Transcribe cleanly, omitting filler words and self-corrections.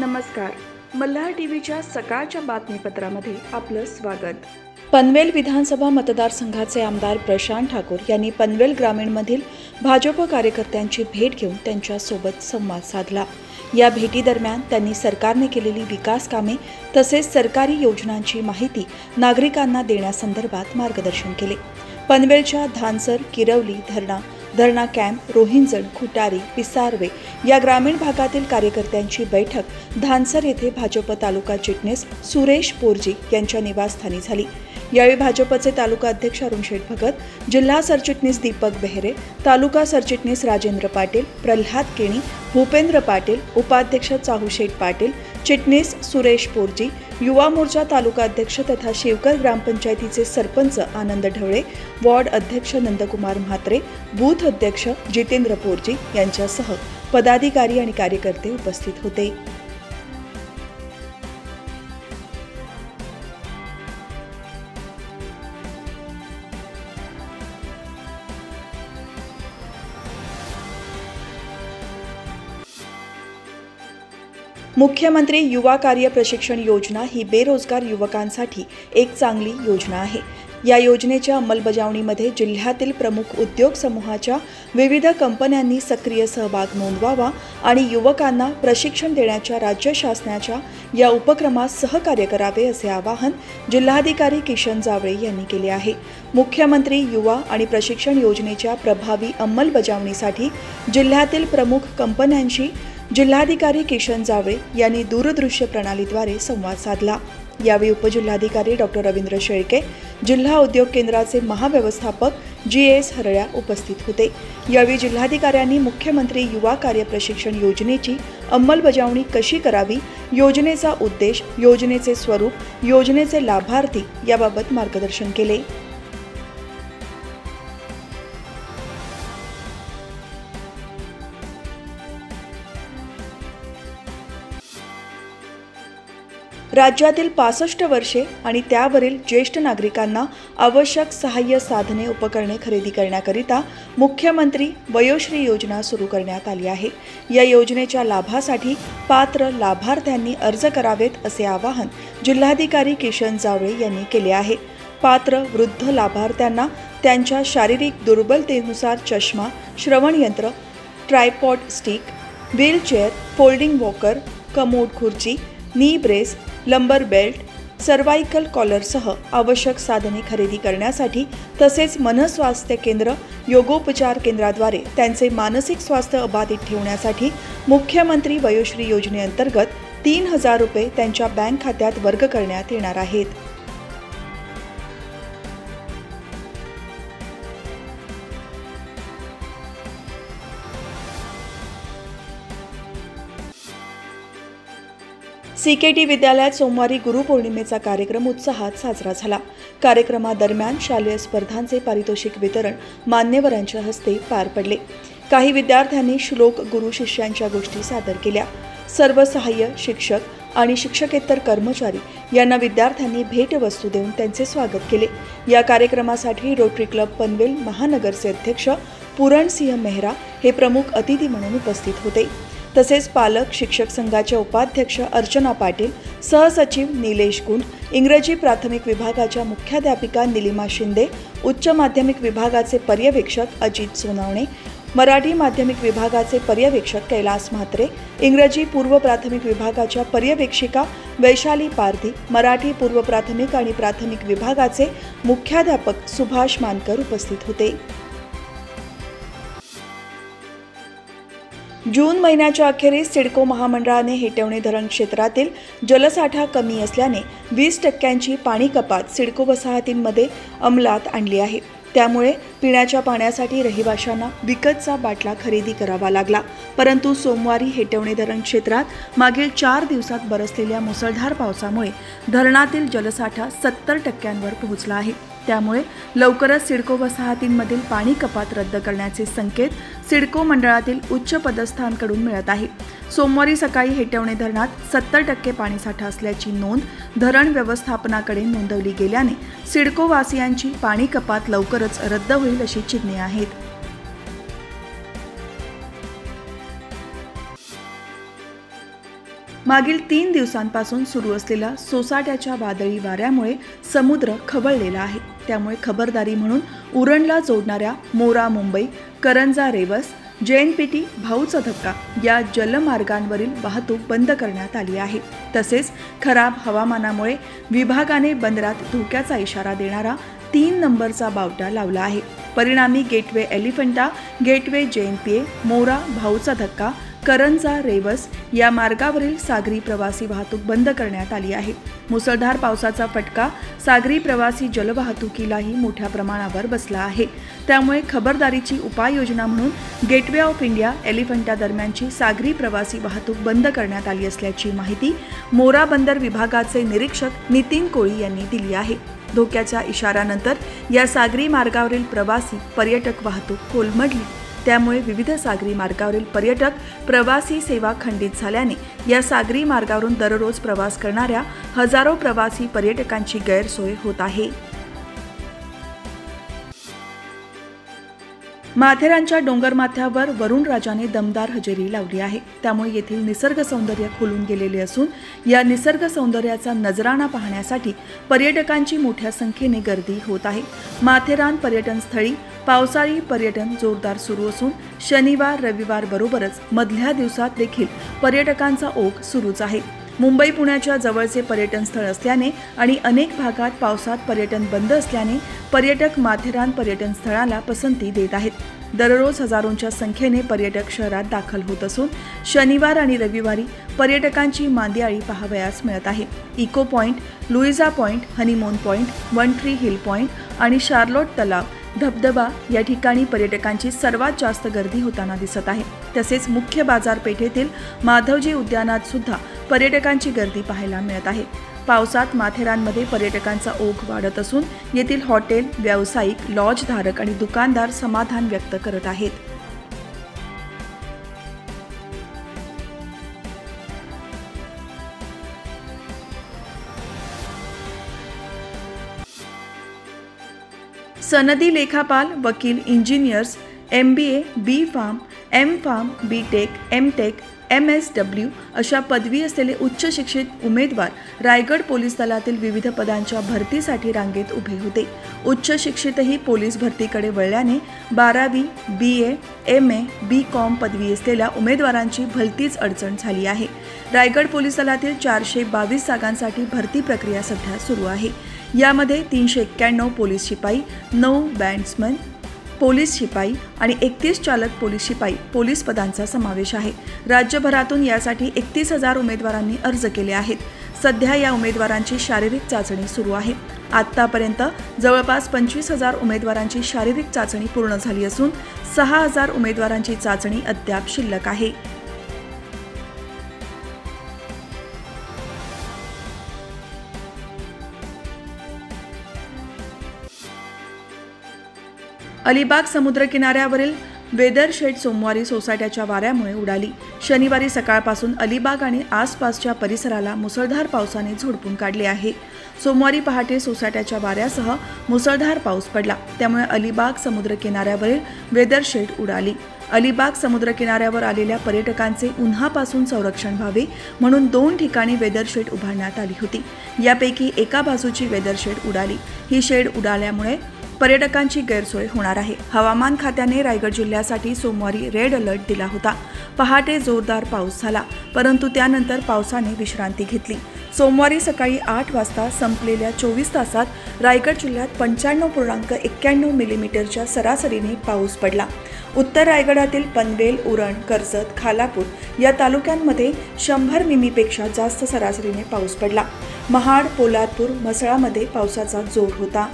नमस्कार. मल्हार टीव्हीच्या सकाळच्या बातमीपत्रामध्ये आपलं स्वागत. पनवेल विधानसभा मतदारसंघाचे आमदार प्रशांत ठाकूर यांनी पनवेल ग्रामीणमधील भाजप कार्यकर्त्यांची भेट घेऊन त्यांच्यासोबत संवाद साधला. या भेटीदरम्यान त्यांनी सरकारने केलेली विकास कामे तसेच सरकारी योजनांची माहिती नागरिकांना देण्यासंदर्भात मार्गदर्शन केले. पनवेलच्या धानसर, किरवली, धरणा कॅम्प, रोहिंजण, खुटारी, पिसारवे या ग्रामीण भागातील कार्यकर्त्यांची बैठक धानसर येथे भाजप तालुका चिटणीस सुरेश पोरजी यांच्या निवासस्थानी झाली. यावेळी भाजपचे तालुका अध्यक्ष अरुण शेठ भगत, जिल्हा सरचिटणीस दीपक बेहरे, तालुका सरचिटणीस राजेंद्र पाटील, प्रल्हाद केणी, भूपेंद्र पाटील, उपाध्यक्ष चाहूशेठ पाटील, चिटणीस सुरेश पोरजी, युवा मोर्चा तालुका अध्यक्ष तथा शिवकर ग्रामपंचायतीचे सरपंच आनंद ढवळे, वॉर्ड अध्यक्ष नंदकुमार म्हात्रे, बूथ अध्यक्ष जितेंद्र पोरजी यांच्यासह पदाधिकारी आणि कार्यकर्ते उपस्थित होते. मुख्यमंत्री युवा कार्य प्रशिक्षण योजना ही बेरोजगार युवकांसाठी एक चांगली योजना आहे. या योजनेच्या अंमलबजावणीमध्ये जिल्ह्यातील प्रमुख उद्योग समूहाच्या विविध कंपन्यांनी सक्रिय सहभाग नोंदवावा आणि युवकांना प्रशिक्षण देण्याच्या राज्य शासनाच्या या उपक्रमात सहकार्य करावे असे आवाहन जिल्हाधिकारी किशन जावळे यांनी केले आहे. मुख्यमंत्री युवा आणि प्रशिक्षण योजनेच्या प्रभावी अंमलबजावणीसाठी जिल्ह्यातील प्रमुख कंपन्यांशी जिल्हाधिकारी किशन जावळे यांनी दूरदृश्य प्रणालीद्वारे संवाद साधला. यावेळी उपजिल्हाधिकारी डॉ. रवींद्र शेळके, जिल्हा उद्योग केंद्राचे महाव्यवस्थापक GS हरळ्या उपस्थित होते. यावेळी जिल्हाधिकाऱ्यांनी मुख्यमंत्री युवा कार्य प्रशिक्षण योजनेची अंमलबजावणी कशी करावी, योजनेचा उद्देश, योजनेचे स्वरूप, योजनेचे लाभार्थी याबाबत मार्गदर्शन केले. राज्यातील 65 वर्षे आणि त्यावरील ज्येष्ठ नागरिकांना आवश्यक सहाय्य साधने उपकरणे खरेदी करण्याकरिता मुख्यमंत्री वयोश्री योजना सुरू करण्यात आली आहे. या योजनेच्या लाभासाठी पात्र लाभार्थ्यांनी अर्ज करावेत असे आवाहन जिल्हाधिकारी किशन जावळे यांनी केले आहे. पात्र वृद्ध लाभार्थ्यांना त्यांच्या शारीरिक दुर्बलतेनुसार चष्मा, श्रवणयंत्र, tripod stick, wheelchair, folding walker, commode खुर्ची, नी ब्रेस, लंबर बेल्ट, सर्वायकल कॉलरसह आवश्यक साधने खरेदी करण्यासाठी तसेच मनस्वास्थ्य केंद्र, योगोपचार केंद्राद्वारे त्यांचे मानसिक स्वास्थ्य अबाधित ठेवण्यासाठी मुख्यमंत्री वयोश्री योजनेअंतर्गत 3,000 रुपये त्यांच्या बँक खात्यात वर्ग करण्यात येणार आहेत. CKT विद्यालयात सोमवारी गुरुपौर्णिमेचा कार्यक्रम उत्साहात साजरा झाला. कार्यक्रमादरम्यान शालेय स्पर्धांचे पारितोषिक वितरण मान्यवरांच्या हस्ते पार पडले. काही विद्यार्थ्यांनी श्लोक गुरु शिष्यांच्या गोष्टी सादर केल्या. सर्व सहाय्य शिक्षक आणि शिक्षकेतर कर्मचारी यांना विद्यार्थ्यांनी भेटवस्तू देऊन त्यांचे स्वागत केले. या कार्यक्रमासाठी रोटरी क्लब पनवेल महानगरचे अध्यक्ष पूरणसिंह मेहरा हे प्रमुख अतिथी म्हणून उपस्थित होते. तसेच पालक शिक्षक संघाच्या उपाध्यक्ष अर्चना पाटील, सहसचिव निलेश गुंड, इंग्रजी प्राथमिक विभागाच्या मुख्याध्यापिका निलिमा शिंदे, उच्च माध्यमिक विभागाचे पर्यवेक्षक अजित सोनावणे, मराठी माध्यमिक विभागाचे पर्यवेक्षक कैलास म्हात्रे, इंग्रजी पूर्व प्राथमिक विभागाच्या पर्यवेक्षिका वैशाली पारधी, मराठी पूर्व प्राथमिक आणि प्राथमिक विभागाचे मुख्याध्यापक सुभाष मानकर उपस्थित होते. जून महिन्याच्या अखेरीस सिडको महामंडळाने हेटवणे धरण क्षेत्रातील जलसाठा कमी असल्याने 20% पाणी कपात सिडको वसाहतींमध्ये अंमलात आणली आहे. त्यामुळे पिण्याच्या पाण्यासाठी रहिवाशांना विकतचा बाटला खरेदी करावा लागला. परंतु सोमवारी हेटवणे धरण क्षेत्रात मागील 4 दिवसात बरसलेल्या मुसळधार पावसामुळे धरणातील जलसाठा 70% पोहोचला आहे. त्यामुळे लवकरच सिडको वसाहतींमधील पाणी कपात रद्द करण्याचे संकेत सिडको मंडळातील उच्च पदस्थांकडून मिळत आहे. सोमवारी सकाळी हेटवणे धरणात 70% पाणीसाठा असल्याची नोंद धरण व्यवस्थापनाकडे नोंदवली गेल्याने सिडको वासियांची पाणी कपात लवकरच रद्द होईल अशी चिन्हे आहेत. मागील 3 दिवसांपासून सुरू असलेल्या सोसाट्याच्या वादळी वाऱ्यामुळे समुद्र खवळलेला आहे. त्यामुळे खबरदारी म्हणून उरणला जोडणाऱ्या मोरा मुंबई, करंजा रेवस, JNPT भाऊचा धक्का या जलमार्गांवरील वाहतूक बंद करण्यात आली आहे. तसेच खराब हवामानामुळे विभागाने बंदरात धोक्याचा इशारा देणारा 3 नंबरचा बावटा लावला आहे. परिणामी गेटवे एलिफंटा, गेटवे JNPA, मोरा भाऊचा धक्का, करंजा रेवस या मार्गावरील सागरी प्रवासी वाहतूक बंद करण्यात आली आहे. मुसळधार पावसाचा फटका सागरी प्रवासी जलवाहतुकीलाही मोठ्या प्रमाणावर बसला आहे. त्यामुळे खबरदारीची उपाययोजना म्हणून गेटवे ऑफ इंडिया एलिफंटा दरम्यानची सागरी प्रवासी वाहतूक बंद करण्यात आली असल्याची माहिती मोरा बंदर विभागाचे निरीक्षक नितीन कोळी यांनी दिली आहे. धोक्याच्या इशाऱ्यानंतर या सागरी मार्गावरील प्रवासी पर्यटक वाहतूक कोलमडली. त्यामुळे विविध सागरी मार्गावरील पर्यटक प्रवासी सेवा खंडित झाल्याने या सागरी मार्गावरून दररोज प्रवास करणाऱ्या हजारो प्रवासी पर्यटकांची गैरसोय होत आहे. माथेरानच्या डोंगरमाथ्यावर वरुणराजाने दमदार हजेरी लावली आहे. त्यामुळे येथील निसर्ग सौंदर्य खुलून गेलेले असून या निसर्ग सौंदर्याचा नजराणा पाहण्यासाठी पर्यटकांची मोठ्या संख्येने गर्दी होत आहे. माथेरान पर्यटन स्थळी पावसाळी पर्यटन जोरदार सुरू असून शनिवार रविवार बरोबरच मधल्या दिवसात देखील पर्यटकांचा ओघ सुरूच आहे. मुंबई पुण्याच्या जवळचे पर्यटन स्थळ असल्याने आणि अनेक भागात पावसात पर्यटन बंद असल्याने पर्यटक माथेरान पर्यटन स्थळाला पसंती देत आहेत. दररोज हजारोंच्या संख्येने पर्यटक शहरात दाखल होत असून शनिवार आणि रविवारी पर्यटकांची मांदियाळी पाहावयास मिळत आहे. Echo point, Luisa point, honeymoon point, one tree hill point आणि शार्लोट तलाव, धबधबा या ठिकाणी पर्यटकांची सर्वात जास्त गर्दी होताना दिसत आहे. तसेच मुख्य बाजारपेठेतील माधवजी उद्यानात सुद्धा पर्यटकांची गर्दी पाहायला मिळत आहे. पावसात माथेरानमध्ये पर्यटकांचा ओघ वाढत असून येथील हॉटेल, व्यावसायिक, लॉजधारक आणि दुकानदार समाधान व्यक्त करत आहेत. सनदी लेखापाल, वकील, engineers, MBA, B.Farm, M.Farm, B.Tech, M.Tech, MSW अशा पदवी असलेले उच्च शिक्षित उमेदवार रायगड पोलीस दलातील विविध पदांच्या भरतीसाठी रांगेत उभे होते. उच्च शिक्षितही पोलीस भरतीकडे वळल्याने 12वी, BA, MA, B.Com पदवी असलेल्या उमेदवारांची भलतीच अडचण झाली आहे. रायगड पोलीस दलातील 422 जागांसाठी भरती प्रक्रिया सध्या सुरू आहे. यामध्ये 391 पोलीस शिपाई, 9 बँड्समन पोलीस शिपाई आणि 31 चालक पोलीस शिपाई पोलीस पदांचा समावेश आहे. राज्यभरातून यासाठी 31,000 उमेदवारांनी अर्ज केले आहेत. सध्या या उमेदवारांची शारीरिक चाचणी सुरू आहे. आतापर्यंत जवळपास 25,000 उमेदवारांची शारीरिक चाचणी पूर्ण झाली असून 6,000 उमेदवारांची चाचणी अद्याप शिल्लक आहे. अलिबाग समुद्रकिनाऱ्यावरील वेदर शेड सोमवारी सोसाट्याच्या वाऱ्यामुळे उडाली. शनिवारी सकाळपासून अलिबाग आणि आसपासच्या परिसराला मुसळधार पावसाने झोडपून काढले आहे. सोमवारी पहाटे सोसाट्याच्या वाऱ्यासह मुसळधार पाऊस पडला. त्यामुळे अलिबाग समुद्रकिनाऱ्यावरील वेदर शेड उडाली. अलिबाग समुद्रकिनाऱ्यावर आलेल्या पर्यटकांचे उन्हापासून संरक्षण व्हावे म्हणून 2 ठिकाणी वेदर शेड उभारण्यात आली होती. यापैकी एका बाजूची वेदर शेड उडाली. ही शेड उडाल्यामुळे पर्यटकांची गैरसोय होणार आहे. हवामान खात्याने रायगड जिल्ह्यासाठी सोमवारी रेड अलर्ट दिला होता. पहाटे जोरदार पाऊस झाला, परंतु त्यानंतर पावसाने विश्रांती घेतली. सोमवारी सकाळी 8 वाजता संपलेल्या 24 तासात रायगड जिल्ह्यात 95.91 मिलीमीटरच्या सरासरीने पाऊस पडला. उत्तर रायगडातील पनवेल, उरण, कर्जत, खालापूर या तालुक्यांमध्ये 100 मिमीपेक्षा जास्त सरासरीने पाऊस पडला. महाड, पोलादपूर, म्हसळामध्ये पावसाचा जोर होता.